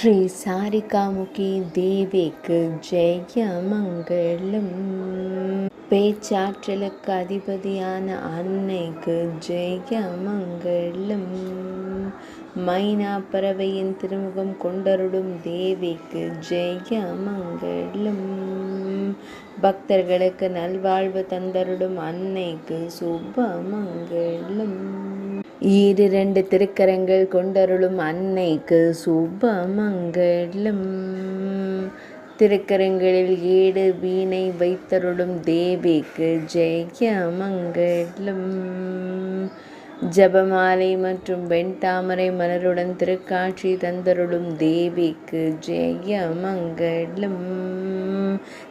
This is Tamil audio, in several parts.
ஸ்ரீ சாரிகாமுகி தேவிக்கு ஜெய மங்களம். பேச்சாற்றலுக்கு அதிபதியான அன்னைக்கு ஜெய மங்களம். மைனா பறவையின் திருமுகம் கொண்டருடும் தேவிக்கு ஜெய மங்களம். பக்தர்களுக்கு நல்வாழ்வு தந்தருடும் அன்னைக்கு சுப மங்களம். ஈரிரண்டு திருக்கரங்கள் கொண்டருளும் அன்னைக்கு சுப மங்களம். திருக்கரங்களில் 7 வீணை வைத்தருளும் தேவிக்கு ஜெய மங்களம். ஜபமாலை மற்றும் வெண்தாமரை மலருடன் திருக்காட்சி தந்தருளும் தேவிக்கு ஜெய மங்களம்.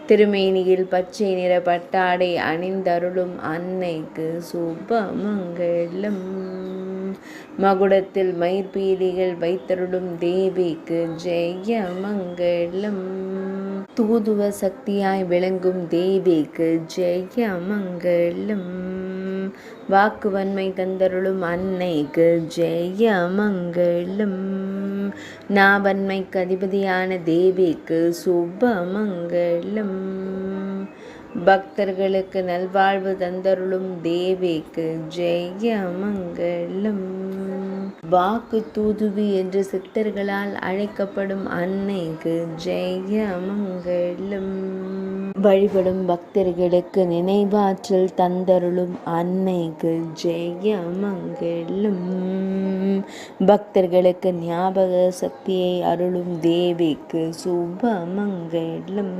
திருமேனியில் பச்சை நிற பட்டாடை அணிந்தருளும் அன்னைக்கு சுப மங்களம். மகுடத்தில் மயிர்பீலிகள் வைத்தருளும் தேவிக்கு ஜெய மங்களம். தூதுவ சக்தியாய் விளங்கும் தேவிக்கு ஜெய மங்களம். வாக்குவன்மை தந்தருளும் அன்னைக்கு ஜெய மங்களம். நாவன்மைக்கு அதிபதியான தேவிக்கு சுப மங்களம். பக்தர்களுக்கு நல்வாழ்வு தந்தருளும் தேவிக்கு ஜெய மங்களம். வாக்கு தூதுவி என்று சித்தர்களால் அழைக்கப்படும் அன்னைக்கு ஜெய மங்களம். வழிபடும் பக்தர்களுக்கு நினைவாற்றல் தந்தருளும் அன்னைக்கு ஜெய மங்களம். பக்தர்களுக்கு ஞாபக சக்தியை அருளும் தேவிக்கு சுப மங்களம்.